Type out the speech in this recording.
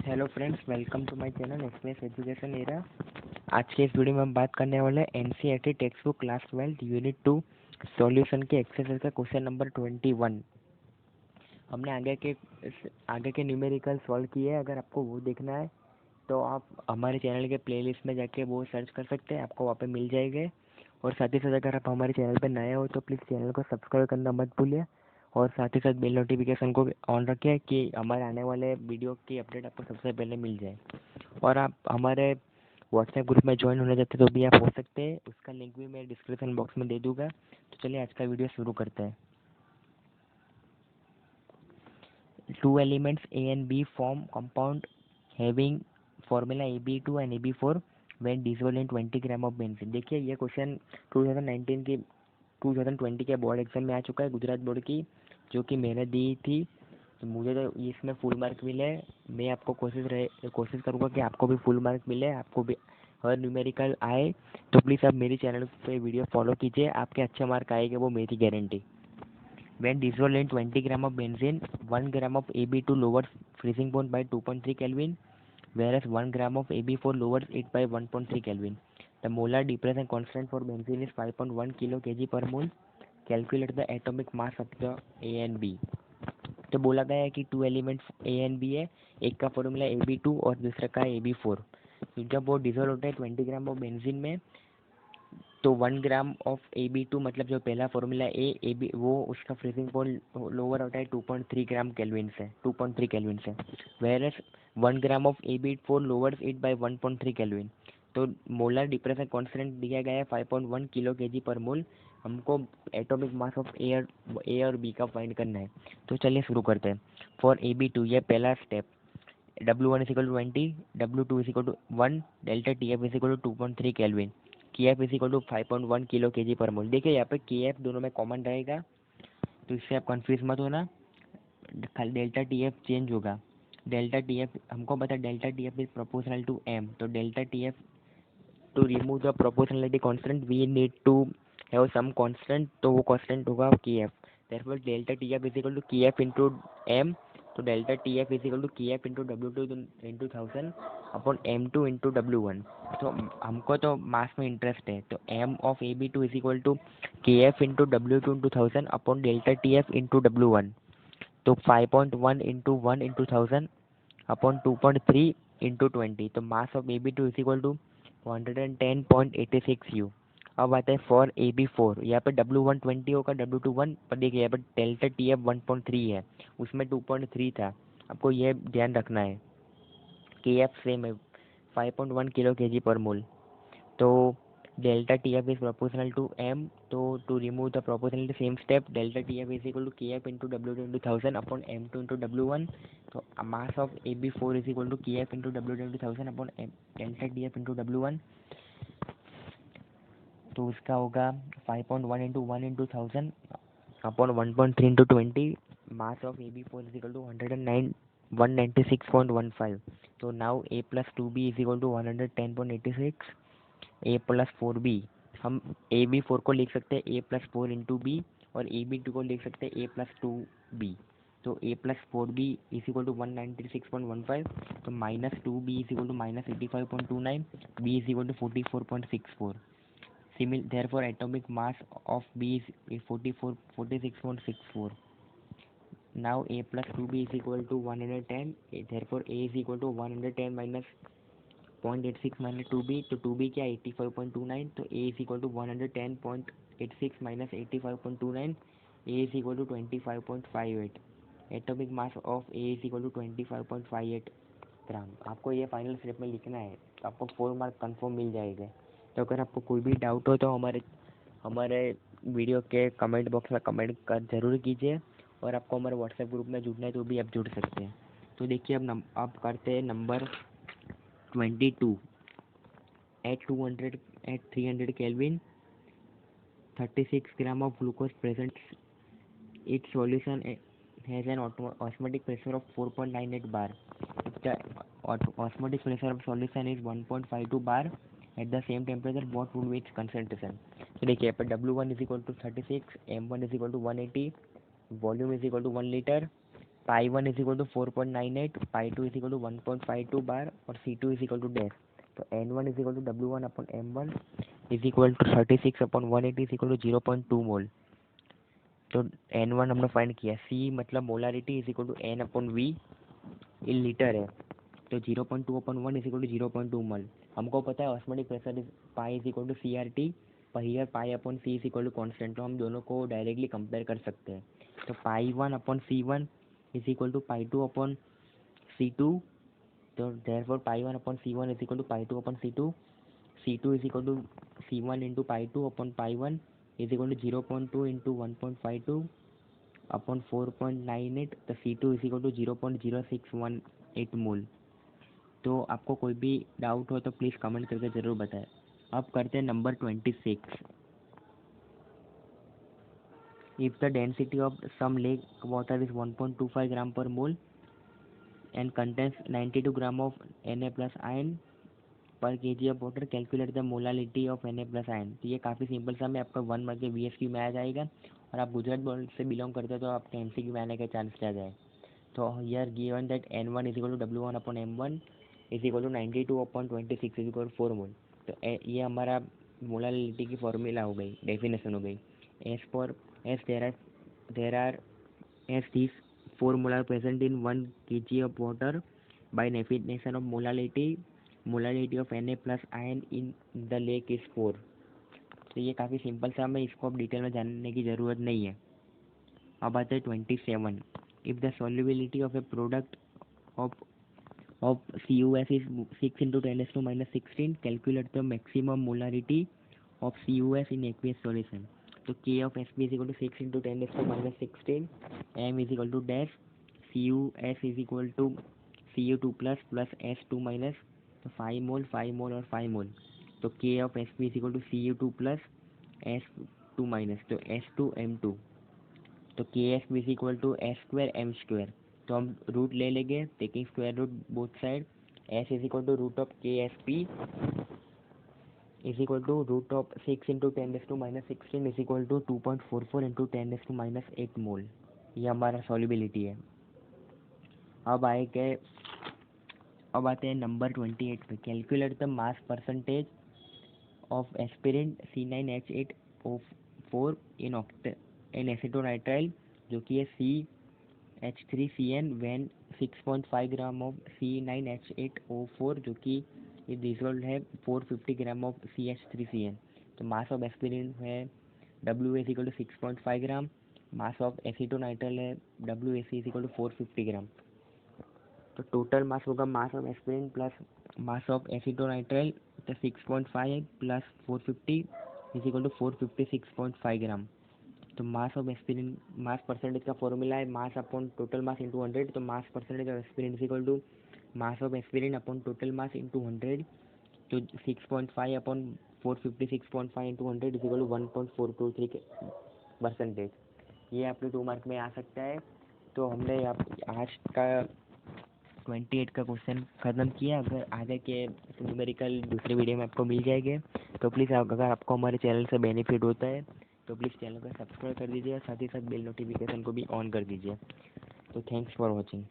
Hello friends, welcome to my channel express education era. आज के इस वीडियो में हम बात करने वाले हैं NCERT text book class 12 unit 2 solution के एक्सरसाइज का क्वेश्चन नंबर 21। हमने आगे के न्यूमेरिकल सॉल्व किए हैं। अगर आपको वो देखना है तो आप हमारे चैनल के प्लेलिस्ट में जाके वो सर्च कर सकते हैं, आपको वहाँ पे मिल जाएंगे। और साथ ही साथ अगर आप हमारे चैनल पर नए हो तो प्लीज़ चैनल को सब्सक्राइब करना मत भूलिए और साथ ही साथ बेल नोटिफिकेशन को ऑन रखें कि हमारे आने वाले वीडियो की अपडेट आपको सबसे पहले मिल जाए। और आप हमारे व्हाट्सएप ग्रुप में ज्वाइन होना चाहते तो भी आप हो सकते हैं, उसका लिंक भी मैं डिस्क्रिप्शन बॉक्स में दे दूंगा। तो चलिए आज का वीडियो शुरू करते हैं। Two elements A and B form compound having formula AB2 and AB4 when dissolved in 20 gram of benzene. देखिए ये क्वेश्चन 2020 के बोर्ड एग्जाम में आ चुका है, गुजरात बोर्ड की, जो कि मैंने दी थी। तो मुझे तो इसमें फुल मार्क मिले। मैं आपको कोशिश करूँगा कि आपको भी फुल मार्क मिले, आपको भी हर न्यूमेरिकल आए। तो प्लीज़ आप मेरी चैनल पे वीडियो फॉलो कीजिए, आपके अच्छे मार्क आएंगे, वो मेरी guarantee. When dissolved in 20 gram of benzene, 1 gram of AB2 lowers freezing point by 2.3 Kelvin, whereas 1 gram of AB4 lowers it by 1.3 Kelvin. The molar depression constant for benzene is 5.1 kg per mole. Calculate the atomic mass of the A and B. तो बोला गया है कि two elements A and B है, एक का formula AB2 और दूसरे का AB4। तो जब वो डिजोल्व होता है 20 ग्राम ऑफ बेंजीन में, तो 1 ग्राम ऑफ AB2 मतलब जो पहला फॉर्मूला ए बी, वो उसका फ्रीजिंग पॉइंट लोअर होता है 2.3 ग्राम केल्विन से 2.3 केल्विन से, whereas 1 gram of AB4 lowers it by 1.3 kelvin. तो मोलर डिप्रेशन कांस्टेंट दिया गया है 5.1 किलो केजी पर मोल। हमको एटॉमिक मास ऑफ ए और बी का फाइंड करना है। तो चलिए शुरू करते हैं। फॉर AB2 ये पहला step, W1 is equal to 20, W2 is equal to 1, delta TF is equal to 2.3 kelvin, KF is equal to 5.1 kilo kg per mole. देखिए यहाँ पे KF दोनों में कॉमन रहेगा, तो इससे आप कंफ्यूज मत होना। खाली डेल्टा TF चेंज होगा। डेल्टा TF हमको पता है, delta TF is proportional to M। तो delta TF, to remove the proportionality constant we need to have some constant, तो वो कांस्टेंट होगा KF। Therefore delta TF is equal to KF into M। तो delta TF is equal to KF into W2 into 1000 upon M2 into W1। तो हमको तो मास में interest है, तो M of AB2 is equal to KF into W2 into 1000 upon delta TF into W1। तो 5.1 into 1 into 1000 upon 2.3 into 20। तो mass of AB2 is equal to 110.86 U। अब आता है फॉर AB4, यहाँ पे W1 20 होगा, W2 1, पर देखिए यहाँ पर डेल्टा TF 1.3 है, उसमें 2.3 था। आपको ये ध्यान रखना है कि KF सेम है 5.1 किलो केजी पर मोल। तो delta TF is proportional to M। तो to remove the proportionality same step, delta TF is equal to KF into W2 into 1000 upon M2 into W1। तो mass of AB4 is equal to KF into W2 into 1000 upon delta TF into W1। तो उसका होगा 5.1 into 1 into 1000 upon 1.3 into 20। Mass of AB4 is equal to 196.15। तो now A plus 2B is equal to 110.86। A plus 4B, हम AB4 को लिख सकते हैं A plus 4 into B, और AB2 को लिख सकते हैं A प्लस 2B। तो A plus 4B is equal to 196.15। तो minus 2B is equal to minus 85.29, B is equal to 44.64। Therefore atomic mass of B is 46.64. Now A plus 2B is equal to 110. Therefore A is equal to 110 minus 0.86 minus 2B, तो 2B क्या 85.29, तो A is equal to 110.86 minus 85.29, A is equal to 25.58। Atomic mass of A is equal to 25.58 ग्राम। आपको ये final step में लिखना है, तो आपको 4 मार्क कंफर्म मिल जाएगा। तो अगर आपको कोई भी डाउट हो तो हमारे वीडियो के कमेंट बॉक्स में कमेंट कर ज़रूर कीजिए, और आपको हमारे व्हाट्सएप ग्रुप में जुड़ना है तो भी आप जुड़ सकते हैं। तो देखिए अब आप करते हैं number 22। At 300 Kelvin, 36 gram of glucose present. Its solution has an osmotic pressure of 4.98 bar. If the osmotic pressure of solution is 1.52 bar at the same temperature, what would be its concentration? तो देखिए पर W1 is equal to 36, M1 is equal to 180, volume is equal to 1 litre, pi 1 is equal to 4.98, pi 2 is equal to 1.52 bar और C2 is equal to dash. तो N1 is equal to W1 upon M1 is equal to 36 upon 180 is equal to 0.2 mole. तो N1 हमने find किया। C मतलब molarity is equal to N upon V in litre है। तो 0.2 upon 1 is equal to 0.2 mole. हमको पता है osmotic pressure is pi is equal to CRT, पर here pi upon C is equal to constant. तो हम दोनों को डायरेक्टली कंपेयर कर सकते हैं। तो pi 1 upon C1 is equal to pi 2 upon C2। तो therefore pi 1 upon C1 is equal to pi 2 upon C2। C2 is equal to C1 into pi 2 upon pi 1 is equal to 0.2 into 1.52 upon 4.98। तो C2 is equal to 0.0618 मोल। तो आपको कोई भी doubt हो तो please comment करके ज़रूर बताएं। अब करते हैं number 26। If the density of some lake water is 1.25 gram per mole and contains 92 gram of Na plus ion per KG of water, calculate the molality of Na plus ion. तो ये काफ़ी simple सा है, आपका 1 mark के VSQ में आ जाएगा। और आप गुजरात बोर्ड से बिलोंग करते हो तो आपके MCQ में आने के चांस आ जाए। तो here given that N1 is equal to W1 upon M1 is equal to 92 upon 26 is equal to 4 mole. तो ये हमारा मोलालिटी की फॉर्मूला हो गई, डेफिनेशन हो गई। As far as there are as this 4 molar present in 1 kg of water by definition of molality of Na plus ion in the lake is 4। तो ये काफ़ी सिंपल सा, मैं इसको अब डिटेल में जानने की ज़रूरत नहीं है। अब आते हैं 27। If the solubility of A product of CuS is 6 into 10 to minus 16, calculate the maximum molarity of CuS in aqueous solution. तो K of Sp is equal to 6 into 10 to minus 16, M is equal to dash, CuS is equal to Cu2 plus S2 minus, तो 5 मोल 5 मोल और 5 मोल। तो K of Sp is equal to Cu2 plus S2 minus, तो S2M2। तो KSP is equal to S square M square. तो हम root ले लेंगे, taking square root both side. S is equal to root of KSP is equal to root of 6 into 10 to minus 16 is equal to 2.44 into 10 to minus 8 mole. ये हमारा solubility है। अब आते हैं नंबर 28 पे। Calculate the mass percentage of aspirin C9H8O4 इन एसिटोनाइट्राइल, जो कि है CH3CN van 6.5 gram of C9H8O4, जो कि ये रिजल्ट है 450 ग्राम ऑफ CH3CN। तो मास ऑफ एस्पिरिन है WAC equal to 6.5 gram, mass of acetonitrile है WAC इक्वल टू 450 ग्राम। तो टोटल मास होगा mass of aspirin plus mass of acetonitrile, तो 6.5 plus 450 is equal to 456.5 gram. तो mass of aspirin, mass percentage का formula है mass upon total mass into 100। तो mass percentage of aspirin is equal to mass of aspirin upon total mass into 100। तो 6.5 upon 456.5 into 100 is equal to 1.423%। ये आपके 2 mark में आ सकता है। तो हमने आज का 28 का क्वेश्चन ख़त्म किया। अगर आगे के न्यूमेरिकल दूसरे वीडियो में आपको मिल जाएंगे, तो प्लीज़ अगर आपको हमारे चैनल से बेनिफिट होता है तो प्लीज़ चैनल को सब्सक्राइब कर दीजिए, साथ ही साथ बेल नोटिफिकेशन को भी ऑन कर दीजिए। तो थैंक्स फॉर वॉचिंग।